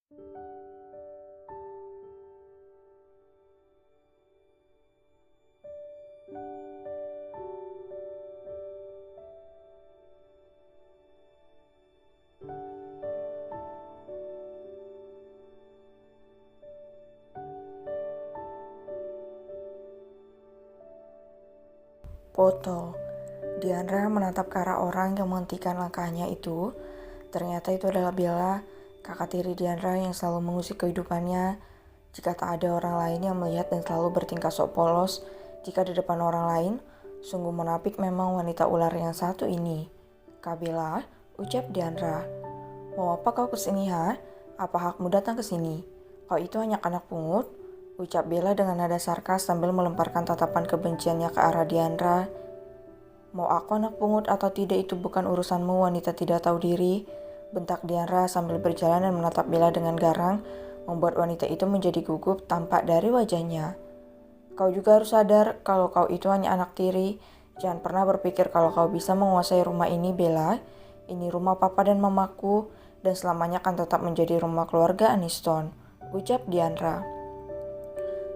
Foto. Diandra menatap ke arah orang yang menghentikan langkahnya itu. Ternyata itu adalah Bella, kakak tiri Diandra yang selalu mengusik kehidupannya. Jika tak ada orang lain yang melihat dan selalu bertingkah sok polos jika di depan orang lain, sungguh menapik memang wanita ular yang satu ini. Kak Bella, ucap Diandra. Mau apa kau kesini ha? Apa hakmu datang ke sini? Kau itu hanya anak pungut? Ucap Bella dengan nada sarkas sambil melemparkan tatapan kebenciannya ke arah Diandra. Mau aku anak pungut atau tidak itu bukan urusanmu, wanita tidak tahu diri. Bentak Diandra sambil berjalan dan menatap Bella dengan garang, membuat wanita itu menjadi gugup tampak dari wajahnya. Kau juga harus sadar kalau kau itu hanya anak tiri. Jangan pernah berpikir kalau kau bisa menguasai rumah ini, Bella. Ini rumah papa dan mamaku, dan selamanya akan tetap menjadi rumah keluarga Aniston, ucap Diandra.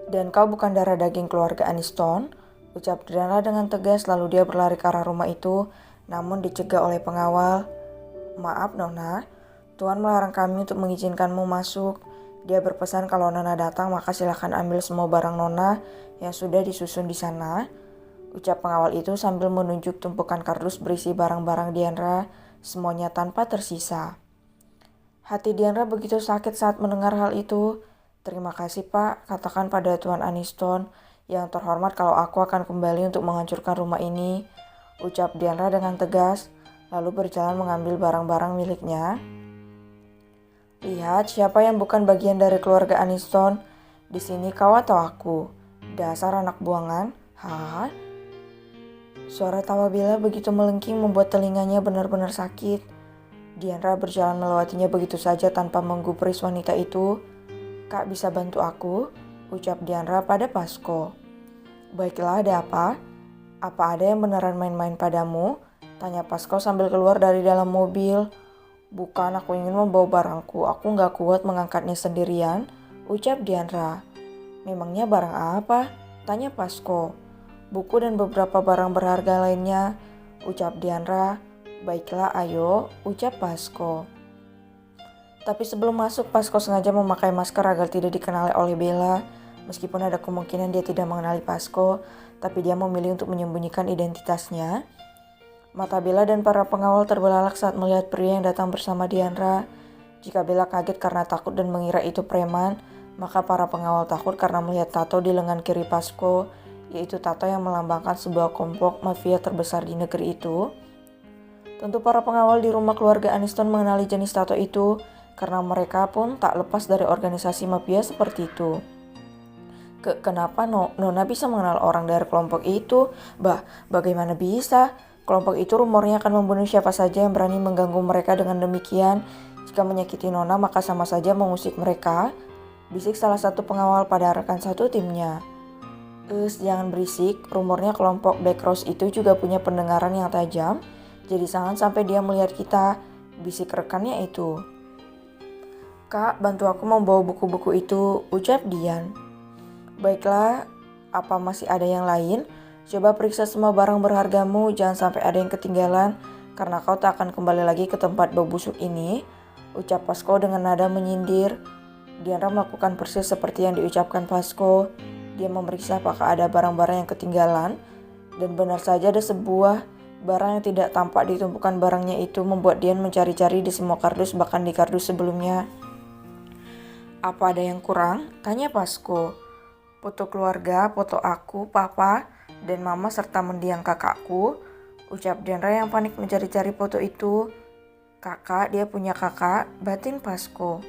Dan kau bukan darah daging keluarga Aniston, ucap Diandra dengan tegas, lalu dia berlari ke arah rumah itu, namun dicegah oleh pengawal. Maaf Nona, Tuhan melarang kami untuk mengizinkanmu masuk. Dia berpesan kalau Nona datang maka silakan ambil semua barang Nona yang sudah disusun di sana. Ucap pengawal itu sambil menunjuk tumpukan kardus berisi barang-barang Diandra, semuanya tanpa tersisa. Hati Diandra begitu sakit saat mendengar hal itu. Terima kasih Pak, katakan pada Tuan Aniston. Yang terhormat kalau aku akan kembali untuk menghancurkan rumah ini, ucap Diandra dengan tegas, lalu berjalan mengambil barang-barang miliknya. Lihat siapa yang bukan bagian dari keluarga Aniston. Di sini kau atau aku? Dasar anak buangan. Hah? Suara tawa Bella begitu melengking membuat telinganya benar-benar sakit. Diandra berjalan melewatinya begitu saja tanpa menggubris wanita itu. Kak bisa bantu aku? Ucap Diandra pada Pasko. Baiklah, ada apa? Apa ada yang beneran main-main padamu? Tanya Pasko sambil keluar dari dalam mobil. Bukan, aku ingin membawa barangku. Aku gak kuat mengangkatnya sendirian, ucap Diandra. Memangnya barang apa? Tanya Pasko. Buku dan beberapa barang berharga lainnya, ucap Diandra. Baiklah, ayo, ucap Pasko. Tapi sebelum masuk, Pasko sengaja memakai masker agar tidak dikenali oleh Bella. Meskipun ada kemungkinan dia tidak mengenali Pasko, tapi dia memilih untuk menyembunyikan identitasnya. Mata Bella dan para pengawal terbelalak saat melihat pria yang datang bersama Diandra. Jika Bella kaget karena takut dan mengira itu preman, maka para pengawal takut karena melihat tato di lengan kiri Pasko, yaitu tato yang melambangkan sebuah kelompok mafia terbesar di negeri itu. Tentu para pengawal di rumah keluarga Aniston mengenali jenis tato itu, karena mereka pun tak lepas dari organisasi mafia seperti itu. Kenapa Nona bisa mengenal orang dari kelompok itu? Bagaimana bisa? Kelompok itu rumornya akan membunuh siapa saja yang berani mengganggu mereka dengan demikian. Jika menyakiti Nona maka sama saja mengusik mereka, bisik salah satu pengawal pada rekan satu timnya. Jangan berisik, rumornya kelompok Black Rose itu juga punya pendengaran yang tajam, jadi jangan sampai dia melihat kita, bisik rekannya itu. Kak, bantu aku membawa buku-buku itu, ucap Dian. Baiklah, apa masih ada yang lain? Coba periksa semua barang berhargamu, jangan sampai ada yang ketinggalan, karena kau tak akan kembali lagi ke tempat bau busuk ini, ucap Pasko dengan nada menyindir. Diandra melakukan persis seperti yang diucapkan Pasko. Dia memeriksa apakah ada barang-barang yang ketinggalan, dan benar saja ada sebuah barang yang tidak tampak di tumpukan barangnya itu membuat Dian mencari-cari di semua kardus, bahkan di kardus sebelumnya. Apa ada yang kurang? Tanya Pasko. Foto keluarga, foto aku, papa, dan mama serta mendiang kakakku, ucap Diandra yang panik mencari-cari foto itu. Kakak, dia punya kakak, batin Pasko.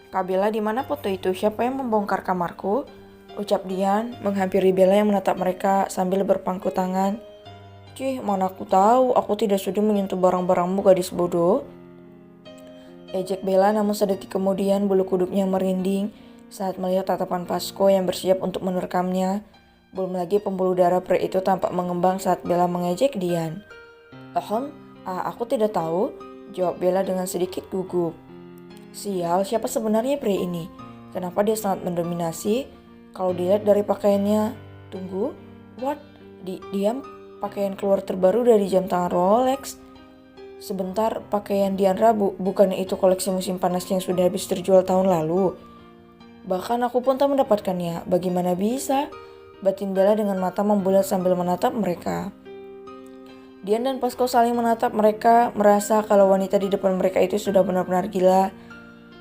Kak Bella, di mana foto itu? Siapa yang membongkar kamarku? Ucap Dian, menghampiri Bella yang menatap mereka sambil berpangku tangan. Cih, mana aku tahu, aku tidak sudi menyentuh barang-barangmu, gadis bodoh. Ejek Bella, namun sedetik kemudian bulu kuduknya merinding saat melihat tatapan Pasko yang bersiap untuk menerkamnya. Belum lagi pembuluh darah pria itu tampak mengembang saat Bella mengejek Dian. Aku tidak tahu, jawab Bella dengan sedikit gugup. Sial, siapa sebenarnya pria ini? Kenapa dia sangat mendominasi? Kalau dilihat dari pakaiannya, tunggu, what? Dia pakaian keluar terbaru dari jam tangan Rolex. Sebentar, pakaian Diandra bukannya itu koleksi musim panas yang sudah habis terjual tahun lalu? Bahkan aku pun tak mendapatkannya. Bagaimana bisa? Batin Bella dengan mata membulat sambil menatap mereka. Dian dan Pasco saling menatap mereka, merasa kalau wanita di depan mereka itu sudah benar-benar gila.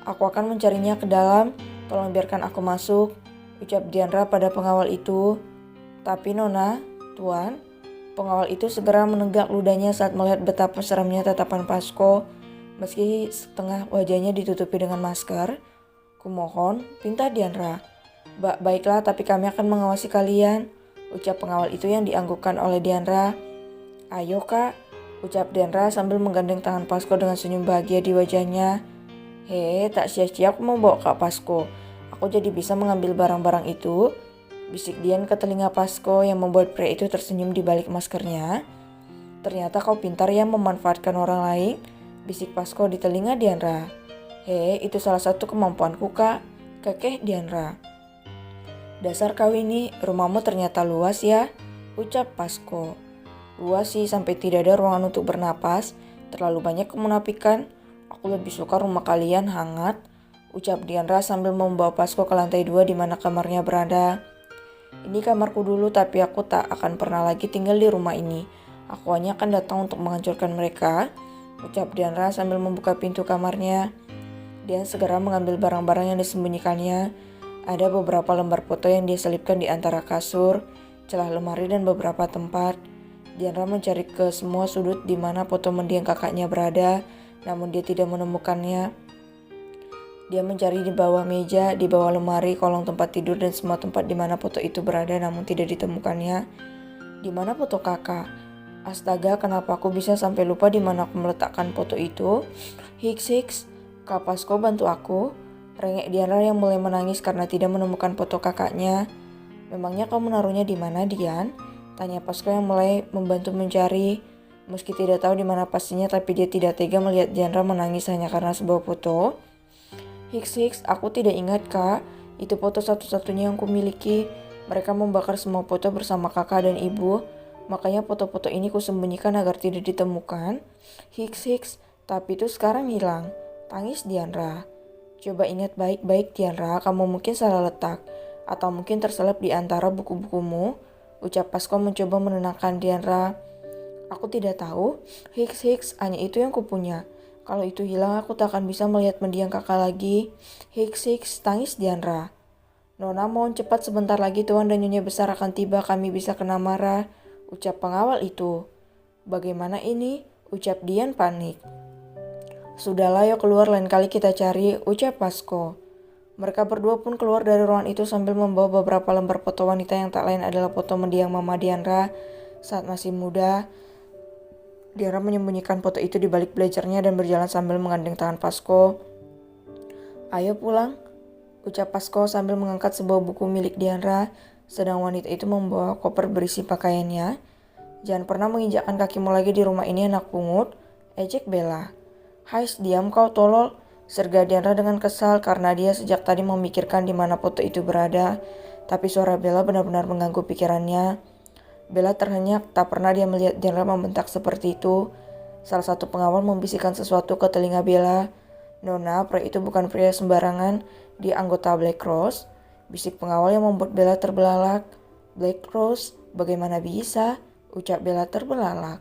Aku akan mencarinya ke dalam, tolong biarkan aku masuk, ucap Diandra pada pengawal itu. Tapi Nona, Tuan, pengawal itu segera menegak ludahnya saat melihat betapa seramnya tatapan Pasco. Meski setengah wajahnya ditutupi dengan masker. Kumohon, pinta Diandra. Baiklah, tapi kami akan mengawasi kalian, ucap pengawal itu yang dianggukkan oleh Diandra. Ayo kak, ucap Diandra sambil menggandeng tangan Pasco dengan senyum bahagia di wajahnya. Hei, tak sia-sia aku membawa Kak Pasco. Aku jadi bisa mengambil barang-barang itu. Bisik Dian ke telinga Pasco yang membuat pria itu tersenyum di balik maskernya. Ternyata kau pintar ya memanfaatkan orang lain. Bisik Pasco di telinga Diandra. Hei, itu salah satu kemampuanku kak. Kekeh Diandra. Dasar kau ini, rumahmu ternyata luas ya. Ucap Pasco. Luas sih sampai tidak ada ruangan untuk bernapas. Terlalu banyak kemunafikan. Aku lebih suka rumah kalian hangat, ucap Diandra sambil membawa Pasco ke lantai 2 di mana kamarnya berada. Ini kamarku dulu tapi aku tak akan pernah lagi tinggal di rumah ini. Aku hanya akan datang untuk menghancurkan mereka, ucap Diandra sambil membuka pintu kamarnya. Dia segera mengambil barang-barang yang disembunyikannya. Ada beberapa lembar foto yang dia selipkan di antara kasur, celah lemari dan beberapa tempat. Diandra mencari ke semua sudut di mana foto mendiang kakaknya berada. Namun dia tidak menemukannya. Dia mencari di bawah meja, di bawah lemari, kolong tempat tidur dan semua tempat di mana foto itu berada namun tidak ditemukannya. Di mana foto kakak? Astaga, kenapa aku bisa sampai lupa di mana aku meletakkan foto itu? Hiks, Kak Pasco bantu aku. Rengek Diandra yang mulai menangis karena tidak menemukan foto kakaknya. Memangnya kau menaruhnya di mana, Dian? Tanya Pasco yang mulai membantu mencari. Meski tidak tahu di mana pastinya, tapi dia tidak tega melihat Diandra menangis hanya karena sebuah foto. Hiks, aku tidak ingat kak. Itu foto satu-satunya yang kumiliki. Mereka membakar semua foto bersama kakak dan ibu. Makanya foto-foto ini kusembunyikan agar tidak ditemukan. Hiks, tapi itu sekarang hilang. Tangis Diandra. Coba ingat baik-baik Diandra, kamu mungkin salah letak. Atau mungkin terselip di antara buku-bukumu. Ucap Pasco mencoba menenangkan Diandra. Aku tidak tahu. Hiks, hanya itu yang kupunya. Kalau itu hilang aku tak akan bisa melihat mendiang kakak lagi. Hiks, tangis Diandra. Nona mohon cepat, sebentar lagi tuan dan nyonya besar akan tiba, kami bisa kena marah, ucap pengawal itu. Bagaimana ini? Ucap Dian panik. Sudahlah, yuk keluar, lain kali kita cari, ucap Pasco. Mereka berdua pun keluar dari ruangan itu sambil membawa beberapa lembar foto wanita yang tak lain adalah foto mendiang Mama Diandra saat masih muda. Diandra menyembunyikan foto itu di balik blazer-nya dan berjalan sambil menggandeng tangan Pasco. Ayo pulang, ucap Pasco sambil mengangkat sebuah buku milik Diandra, sedang wanita itu membawa koper berisi pakaiannya. Jangan pernah menginjakkan kakimu lagi di rumah ini anak pungut, ejek Bella. Hai, diam kau tolol, serga Diandra dengan kesal karena dia sejak tadi memikirkan di mana foto itu berada, tapi suara Bella benar-benar mengganggu pikirannya. Bella terhenyak, tak pernah dia melihat Diandra membentak seperti itu. Salah satu pengawal membisikkan sesuatu ke telinga Bella. Nona, pria itu bukan pria sembarangan, dia anggota Black Rose. Bisik pengawal yang membuat Bella terbelalak. Black Rose, bagaimana bisa? Ucap Bella terbelalak.